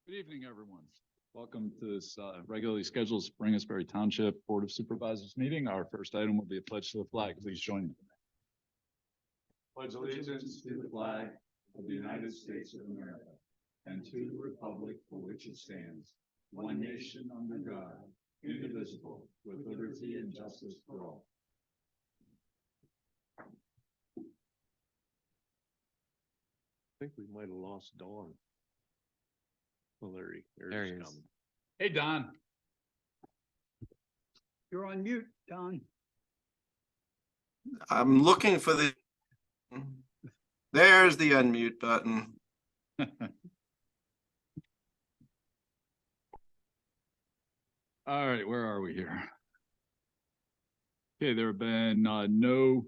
Good evening, everyone. Welcome to this regularly scheduled Springersbury Township Board of Supervisors meeting. Our first item will be a pledge to the flag. Please join me. Pledge allegiance to the flag of the United States of America and to the republic for which it stands, one nation under God, indivisible, with liberty and justice for all. I think we might have lost Dawn. Well, there he is. Coming. Hey, Don. You're on mute, Don. I'm looking for the, there's the unmute button. All right, where are we here? Okay, there have been no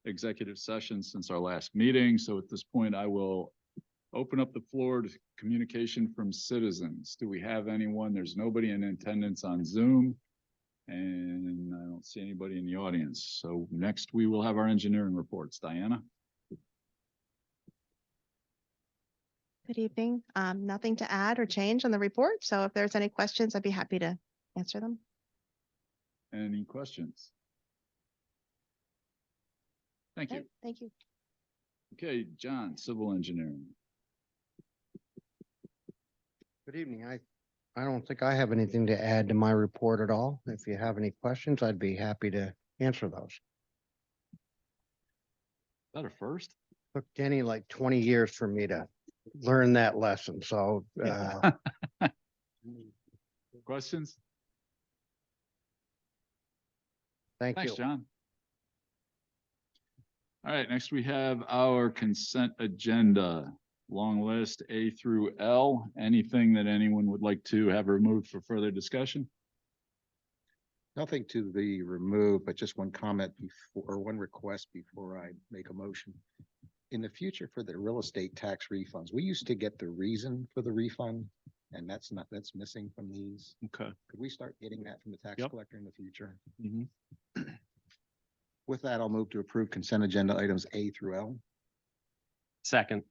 executive sessions since our last meeting. So at this point, I will open up the floor to communication from citizens. Do we have anyone? There's nobody in attendance on Zoom, and I don't see anybody in the audience. So next we will have our engineering reports. Diana? Good evening. Nothing to add or change on the report. So if there's any questions, I'd be happy to answer them. Any questions? Thank you. Okay, thank you. Okay, John, civil engineering. Good evening. I don't think I have anything to add to my report at all. If you have any questions, I'd be happy to answer those. Is that a first? Took Denny like 20 years for me to learn that lesson. So Questions? thank Thanks, you. John. All right, next we have our consent agenda. Long list, A through L. Anything that anyone would like to have removed for further discussion? Nothing to be removed, but just one comment before, or one request before I make a motion. In the future for the real estate tax refunds, we used to get the reason for the refund, and that's missing from these. Okay. Could we start getting that from the tax Yep. collector in the future? Mhm. With that, I'll move to approve consent agenda items A through L. Second.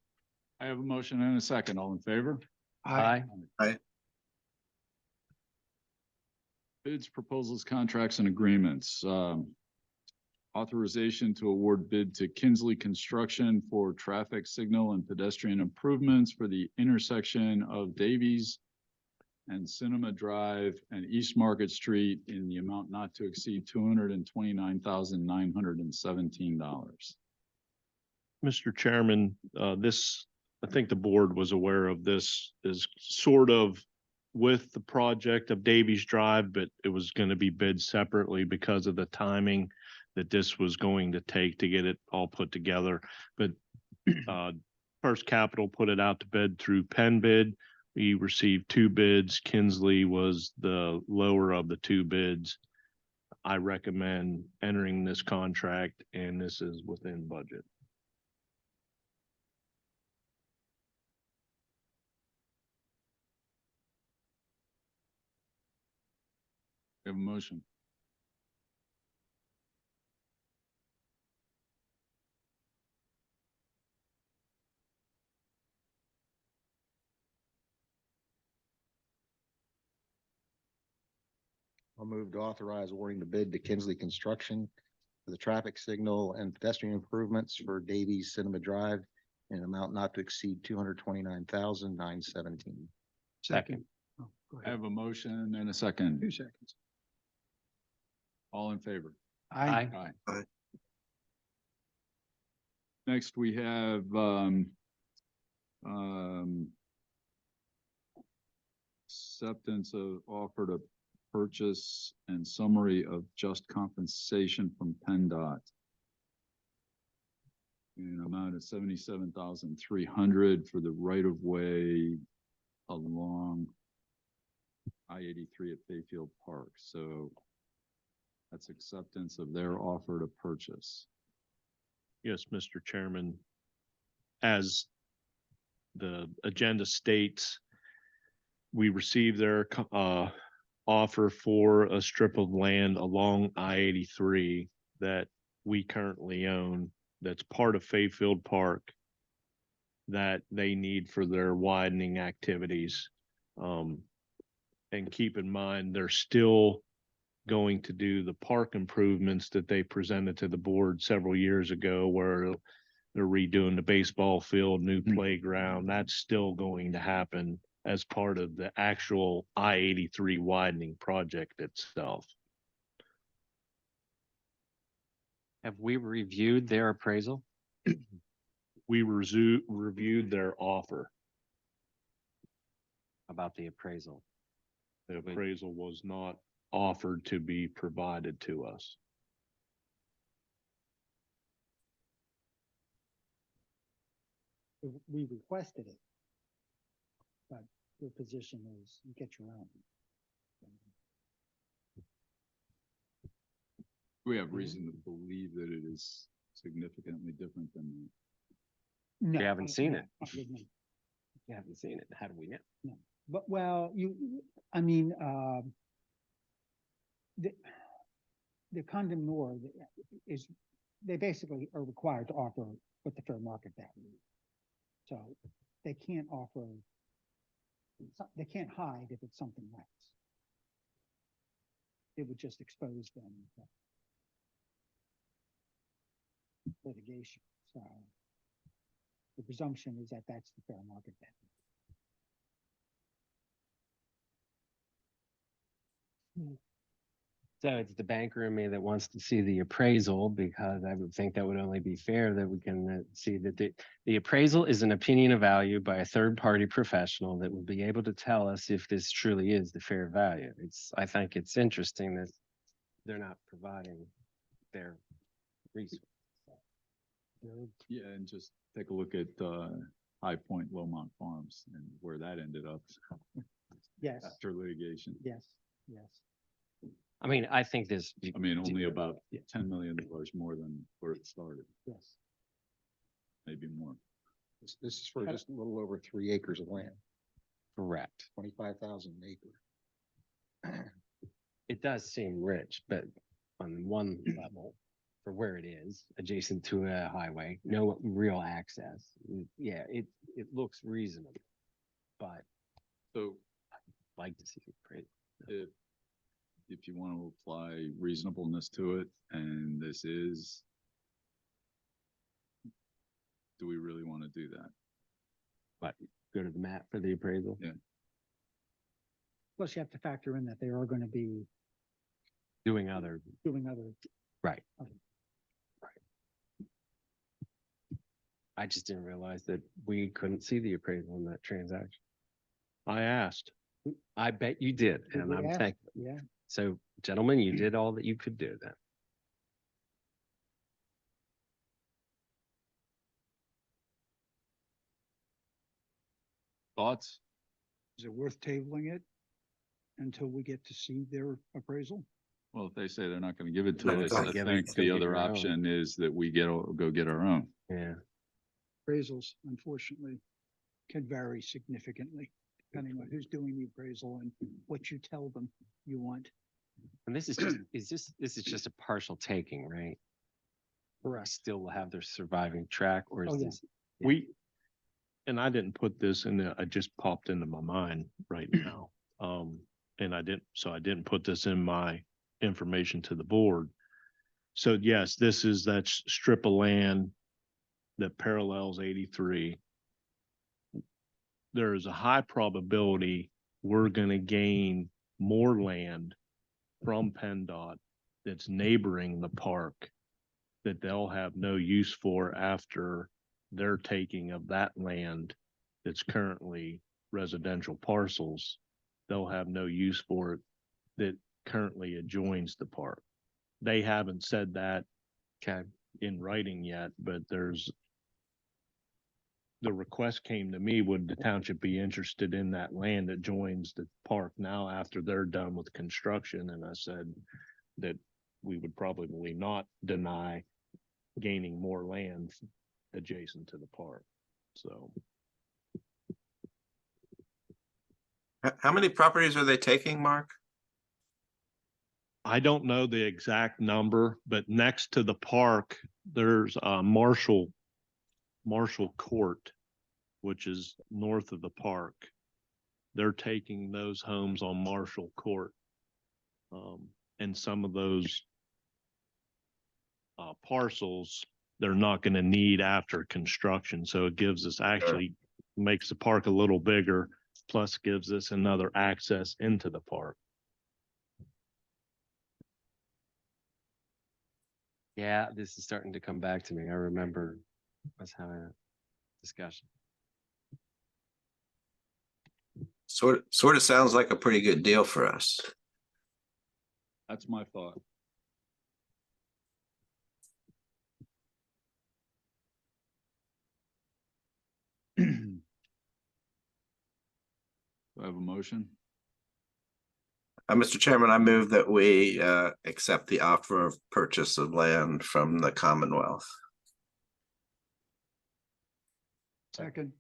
I have a motion and a second. All in favor? Aye. Bids, proposals, contracts, and agreements. Authorization to award bid to Kinsley Construction for traffic signal and pedestrian improvements for the intersection of Davies and Cinema Drive and East Market Street in the amount not to exceed $229,917. Mr. Chairman, I think the board was aware of this, is sort of with the project of Davies Drive, but it was going to be bid separately because of the timing that this was going to take to get it all put together. But First Capital put it out to bid through Penn Bid. We received 2 bids. Kinsley was the lower of the 2 bids. I recommend entering this contract, and this is within budget. We have a motion. I'll move to authorize awarding the bid to Kinsley Construction for the traffic signal and pedestrian improvements for Davies Cinema Drive in an amount not to exceed $229,917. Second. Oh, go I have a motion and a second. 2 seconds. All in favor? Aye. Aye. Next, we have acceptance of offer to purchase and summary of just compensation from PennDOT. An amount of $77,300 for the right-of-way along I-83 at Bayfield Park. So that's acceptance of their offer to purchase. Yes, Mr. Chairman. As the agenda states, we received their offer for a strip of land along I-83 that we currently own, that's part of Bayfield Park, that they need for their widening activities. And keep in mind, they're still going to do the park improvements that they presented to the board several years ago, where they're redoing the baseball field, new playground. That's still going to happen as part of the actual I-83 widening project itself. Have we reviewed their appraisal? We reviewed their offer. About the appraisal? The appraisal was not offered to be provided to us. We requested it. But your position is you get your own. We have reason to believe that it is significantly different than that. No, haven't seen it. no. You haven't seen it. How do we know? But well, I mean, the condemnor is, they basically are required to offer what the fair market value is. So they can't offer, they can't hide if it's something less. It would just expose them to litigation. So the presumption is that that's the fair market value. So it's the banker in me that wants to see the appraisal, because I would think that would only be fair that we can see that the appraisal is an opinion of value by a third-party professional that will be able to tell us if this truly is the fair value. I think it's interesting that they're not providing their resources. Yeah, and just take a look at High Point Lomont Farms and where that ended up Yes, after litigation. yes, yes. I mean, I think this. I mean, only about Yeah. $10 million more than where it started, Yes. maybe more. This is for just a little over 3 acres of land, Correct. 25,000 an acre. It does seem rich, but on one level, for where it is, adjacent to a highway, no real access. Yeah, it looks reasonable, but So I'd like to see it great. if you want to apply reasonableness to it, and this is, do we really want to do that? But go to the map for the appraisal. Yeah. Plus you have to factor in that they are going to be Doing other, doing other. right. Okay. I just didn't realize that we couldn't see the appraisal in that transaction. I asked. I bet you did, we and would I'm ask, thankful. Yeah, So, gentlemen, you did all that you could do then. Thoughts? Is it worth tabling it until we get to see their appraisal? Well, if they say they're not going to give it to Not us, gonna I give it, think go the get other your own. option is that we go get our own. Yeah. Appraisals, unfortunately, can vary significantly depending on who's doing the appraisal and what you tell them you want. And this is just, this is just a partial taking, right? correct. Still will have their surviving track, or is Oh, yeah. this? We, and I didn't put this in there, it just popped into my mind right now. And I didn't put this in my information to the board. So yes, this is that strip of land that parallels 83. There is a high probability we're gonna gain more land from PennDOT that's neighboring the park that they'll have no use for after their taking of that land that's currently residential parcels. They'll have no use for it that currently adjoins the park. They haven't said that Okay. in writing yet, but the request came to me, would the township be interested in that land that joins the park now after they're done with construction? And I said that we would probably not deny gaining more land adjacent to the park. So How many properties are they taking, Mark? I don't know the exact number, but next to the park, there's Marshall Court, which is north of the park. they're taking those homes on Marshall Court. And some of those parcels, they're not going to need after construction. So it gives us actually makes the park a little bigger, plus gives us another access into the park. Yeah, this is starting to come back to me. I remember us having a discussion. Sort of sounds like a pretty good deal for us. That's my thought. Do I have a motion? Mr. Chairman, I move that we accept the offer of purchase of land from the Commonwealth. Second,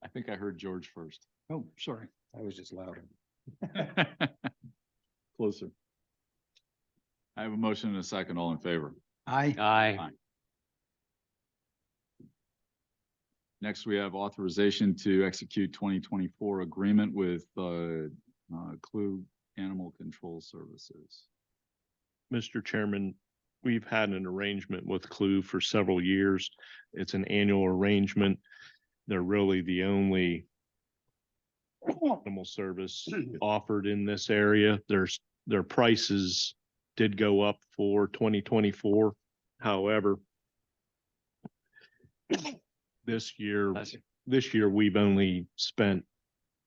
I think I heard George first. oh, sorry. I was just loud. Closer. I have a motion and a second. All in favor? Aye. Aye. Next, we have authorization to execute 2024 agreement with Clue Animal Control Services. Mr. Chairman, we've had an arrangement with Clue for several years. It's an annual arrangement. They're really the only animal service offered in this area. Their prices did go up for 2024. However, this year we've only spent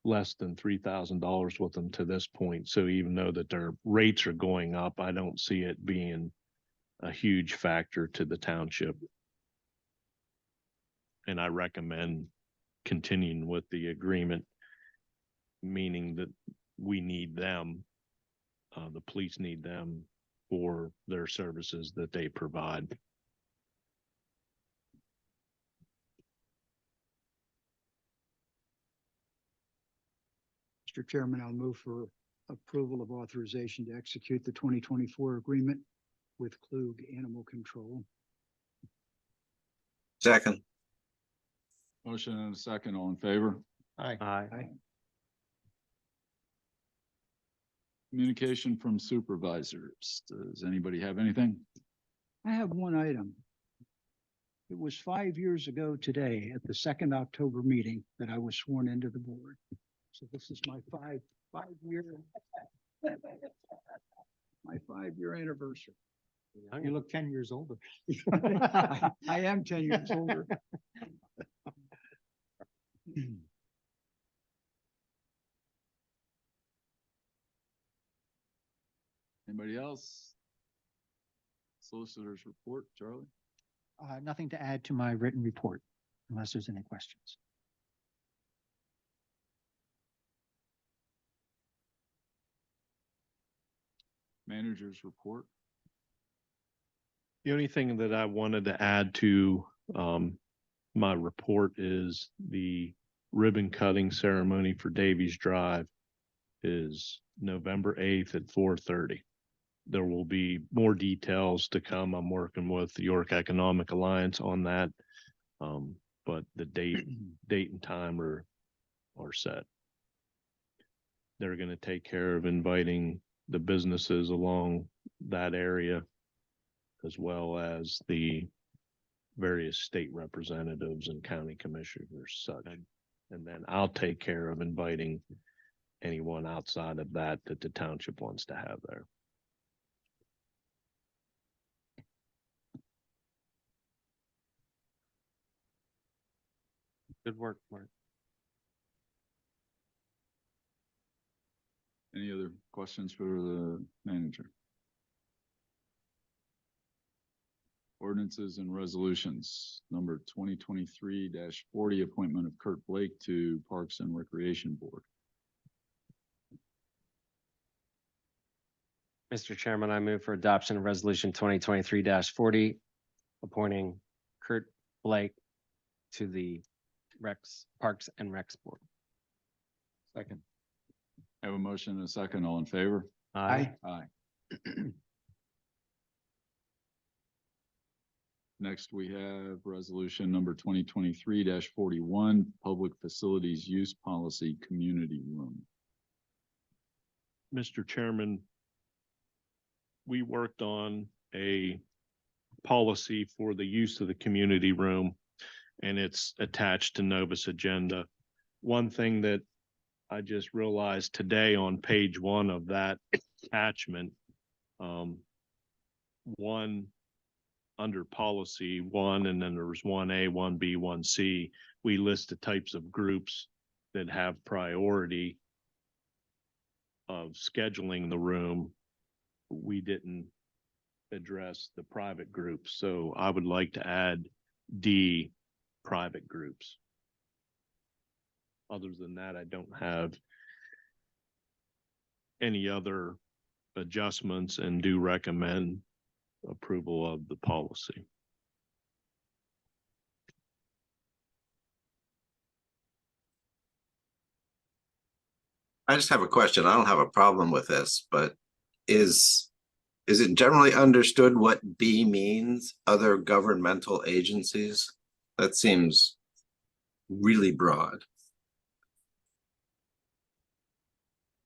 less than $3,000 with them to this point. So even though that their rates are going up, I don't see it being a huge factor to the township. And I recommend continuing with the agreement, meaning that we need them, the police need them for their services that they provide. Mr. Chairman, I'll move for approval of authorization to execute the 2024 agreement with Klug Animal Control. Second. Motion and a second. All in favor? Aye. Aye. Communication from supervisors. Does anybody have anything? I have one item. It was 5 years ago today at the second October meeting that I was sworn into the board. So this is my five-year anniversary. You look 10 years older. I am 10 years older. Anybody else? Solicitor's report, Charlie? Nothing to add to my written report unless there's any questions. Manager's report. The only thing that I wanted to add to my report is the ribbon cutting ceremony for Davies Drive is November 8th at 4:30. There will be more details to come. I'm working with the York Economic Alliance on that. But the date and time are set. They're going to take care of inviting the businesses along that area, as well as the various state representatives and county commissioners such. And then I'll take care of inviting anyone outside of that the township wants to have there. Good work, Mark. Any other questions for the manager? Ordinances and resolutions, number 2023-40, appointment of Kurt Blake to Parks and Recreation Board. Mr. Chairman, I move for adoption of resolution 2023-40, appointing Kurt Blake to the Parks and Recs Board. Second. I have a motion and a second. All in favor? Aye. Aye. Next, we have resolution number 2023-41, Public Facilities Use Policy Community Room. Mr. Chairman, we worked on a policy for the use of the community room, and it's attached to Novus agenda. One thing that I just realized today on page 1 of that attachment, one under policy 1, and then there was 1A, 1B, 1C, we list the types of groups that have priority of scheduling the room. We didn't address the private groups, so I would like to add D, private groups. Other than that, I don't have any other adjustments and do recommend approval of the policy. I just have a question. I don't have a problem with this, but is it generally understood what B means, other governmental agencies? That seems really broad.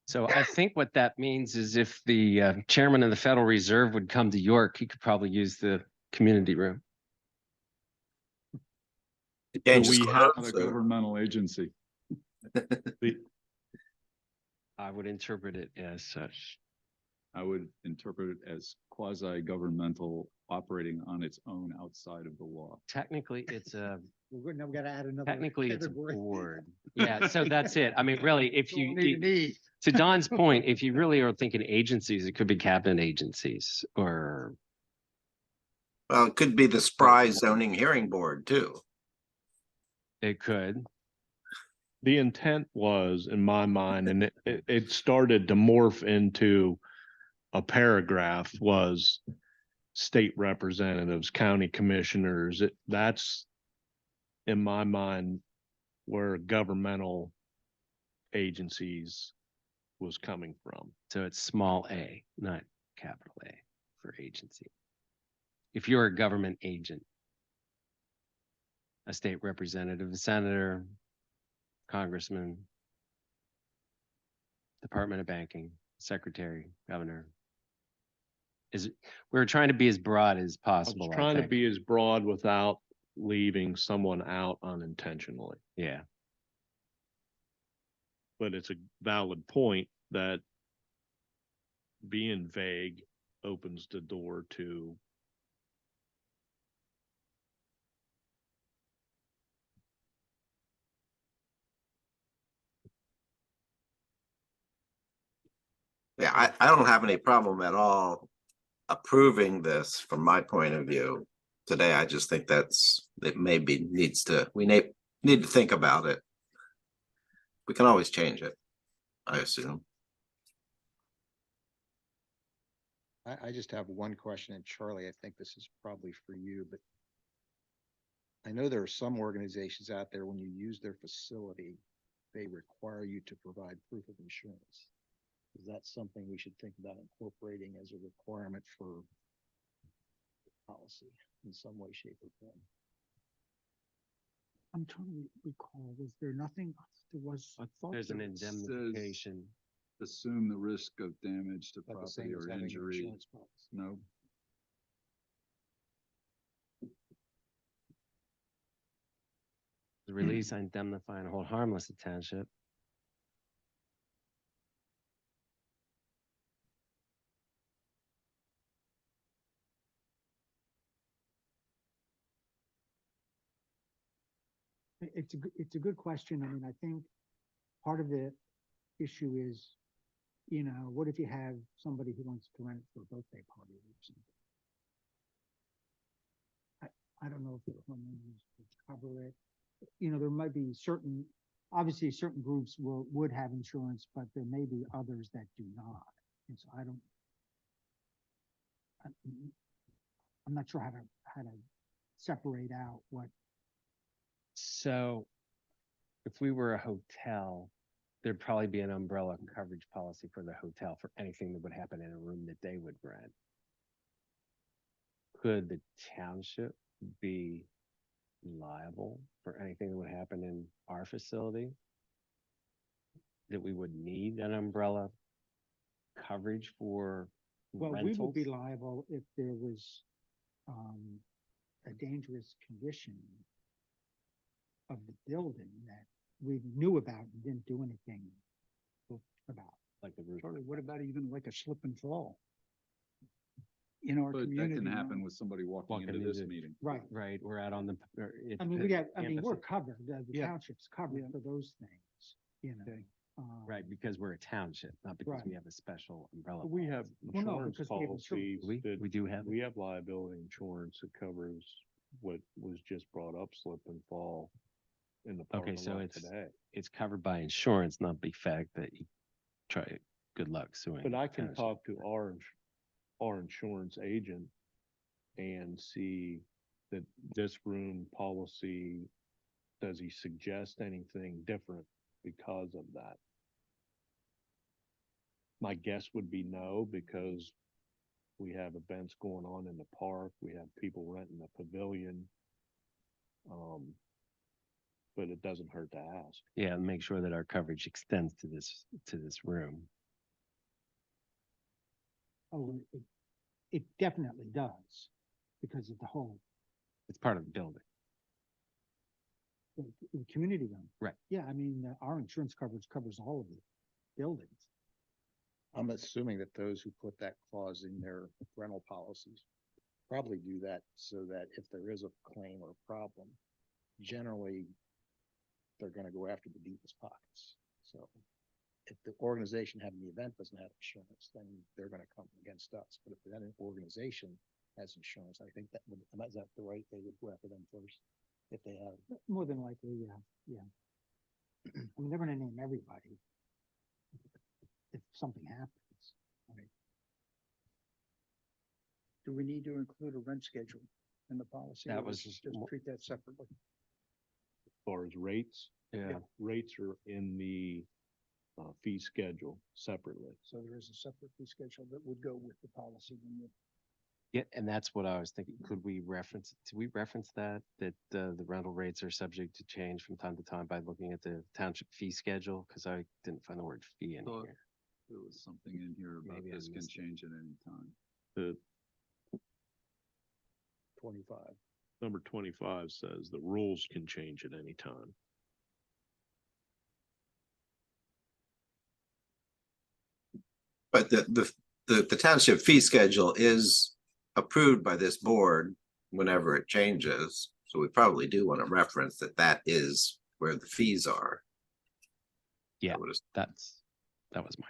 So I think what that means is if the chairman of the Federal Reserve would come to York, he could probably use the community room. It changes we have Not a clothes, or- governmental agency. I would interpret it as such. I would interpret it as quasi-governmental operating on its own outside of the law. Technically, it's a We're good. Now we gotta add another. technically it's a category. board. Yeah, so that's it. I mean, really, if That's all you, we need to need. to Don's point, if you really are thinking agencies, it could be cabinet agencies or Well, it could be the Spry zoning hearing board too. it could. The intent was, in my mind, and it started to morph into a paragraph, was state representatives, county commissioners. That's, in my mind, where governmental agencies was coming from. So it's small a, not capital A for agency. If you're a government agent, a state representative, a senator, congressman, Department of Banking, secretary, governor. We're trying to be as broad as I was possible. I trying to think. be as broad without leaving someone out unintentionally. Yeah, But it's a valid point that being vague opens the door to Yeah, I don't have any problem at all approving this from my point of view. Today, I just think it maybe we need to think about it. We can always change it, I assume. I just have one question, and Charlie, I think this is probably for you, but I know there are some organizations out there, when you use their facility, they require you to provide proof of insurance. Is that something we should think about incorporating as a requirement for policy in some way, shape, or form? I'm trying to recall, was there nothing, there was, I thought there's an it says- indemnification. Assume the risk of damage to Not the same property as or having an injury. insurance policy. No, The release, indemnify, and hold harmless the township. it's a good question. I mean, I think part of the issue is, what if you have somebody who wants to rent it for a birthday party or something? I don't know if the homeowners would cover it. There might be obviously certain groups would have insurance, but there may be others that do not. And so I'm not sure how to separate out what. So if we were a hotel, there'd probably be an umbrella coverage policy for the hotel for anything that would happen in a room that they would rent. Could the township be liable for anything that would happen in our facility? That we would need an umbrella coverage for Well, we would be rentals? liable if there was, a dangerous condition of the building that we knew about and didn't do anything about. Like the roof? Charlie, what about even like a slip and fall? In our But that community. can now? happen with somebody walking Walking into this into- meeting. Right. Right, we're out on the. or it- I mean, the we have, I mean, campus we're is- covered, the Yeah. township's covered Yeah. for those things, you know. Okay. Right, because we're a township, not because we Right. have a special umbrella. We have policy. Well, no, insurance because we have insurance. policies that We do have. we have liability insurance that covers what was just brought up, slip and fall in the Okay, parking so lot it's- today. It's covered by insurance, not the fact that you try, good luck suing. But I can township. talk to our insurance agent and see that this room policy, does he suggest anything different because of that? My guess would be no, because we have events going on in the park, we have people renting a pavilion. But it doesn't hurt to ask. Yeah, and make sure that our coverage extends to this room. Oh, it definitely does, because of the whole, It's part of the building. the community room. Right. Yeah, I mean, our insurance coverage covers all of the buildings. I'm assuming that those who put that clause in their rental policies probably do that so that if there is a claim or problem, generally they're gonna go after the deepest pockets. So if the organization having the event doesn't have insurance, then they're gonna come against us. But if that organization has insurance, I think is that the right, they would go after them first if they have. More than likely, yeah, yeah. I mean, they're gonna name everybody if something happens. Do we need to include a rent schedule in the policy? That or was just mo- treat that separately. As far as rates, Yeah. rates are in the fee schedule separately. So there is a separate fee schedule that would go with the policy. when you- Yeah, and that's what I was thinking. Did we reference that the rental rates are subject to change from time to time by looking at the township fee schedule? Cause I didn't find the word fee in Thought here. There was something in here about Maybe I this can missed it. change at any time. The 25. number 25 says the rules can change at any time. But the township fee schedule is approved by this board whenever it changes. So we probably do want to reference that that is where the fees are. Yeah. I would as- That was my,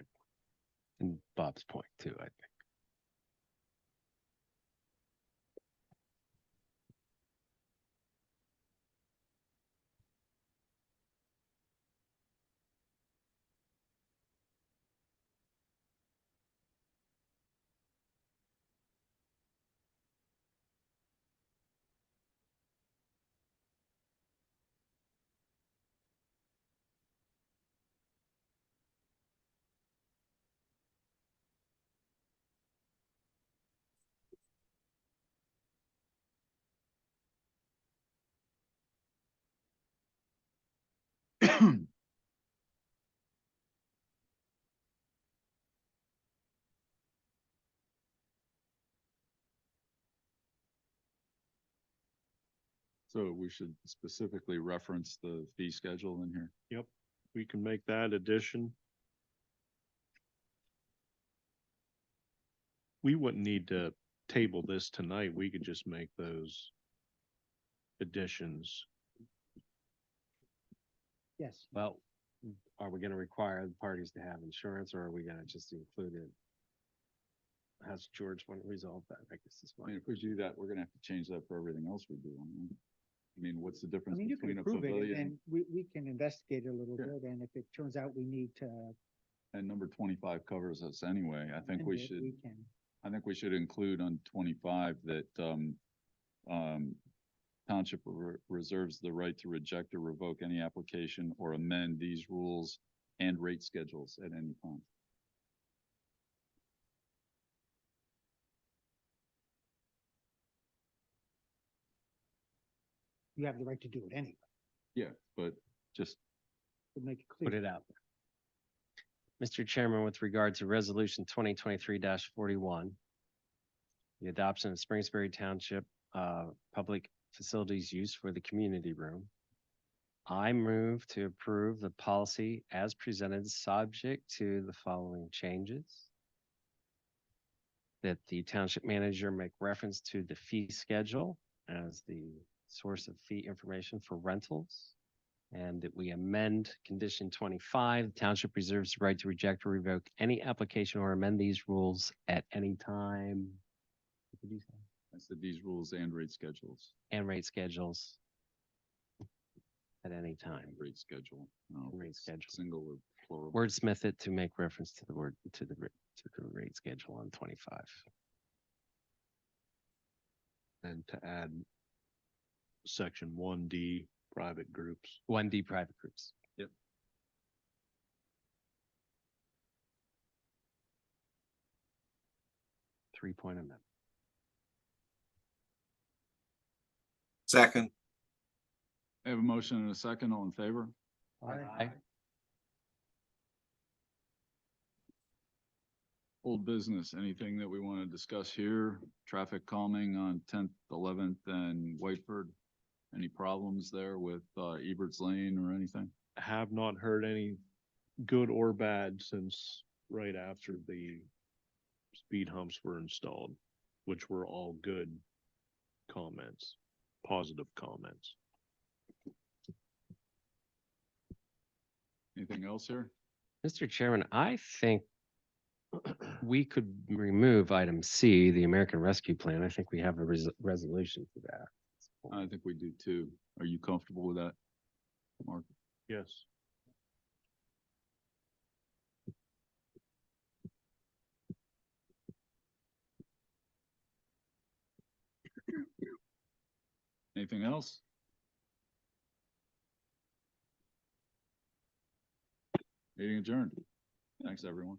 and Bob's point too, I think. So we should specifically reference the fee schedule in here. Yep, we can make that addition. We wouldn't need to table this tonight. We could just make those additions. Yes, Well, are we gonna require the parties to have insurance or are we gonna just include it? How's George want to resolve that? I guess is I mean, fine. if we do that, we're gonna have to change that for everything else we do. I mean, what's the I difference mean, you can between a approve it and pavilion then we can investigate it a little Sure. bit, and if it turns out we need to. and number 25 covers us anyway? I think amend we it, should. We can. I think we should include on 25 that, township reserves the right to reject or revoke any application or amend these rules and rate schedules at any time. You have the right to do it anyway, Yeah, but just, to make it Put clear. it out there. Mr. Chairman, with regard to resolution 2023-41, the adoption of Spring Township public facilities use for the community room. I move to approve the policy as presented, subject to the following changes. That the township manager make reference to the fee schedule as the source of fee information for rentals. And that we amend condition 25, the township reserves the right to reject or revoke any application or amend these rules at any time. What did you say? I said these rules and rate schedules. And rate schedules at any time. Rate schedule. No, Rate it's schedule. Single or plural. Wordsmith it to make reference to the word, to the rate schedule on 25. And to add section 1D, private groups. 1D private groups. Yep. Three-point amendment. Second, I have a motion and a second. All in favor? Aye. Old business, anything that we want to discuss here? Traffic calming on 10th, 11th and Whiteford? Any problems there with Ebert's Lane or anything? Have not heard any good or bad since right after the speed humps were installed, which were all good comments, positive comments. Anything else here? Mr. Chairman, I think we could remove item C, the American Rescue Plan. I think we have a resolution for that. I think we do too. Are you comfortable with that, Mark? Yes. Anything else? Meeting adjourned. Thanks, everyone.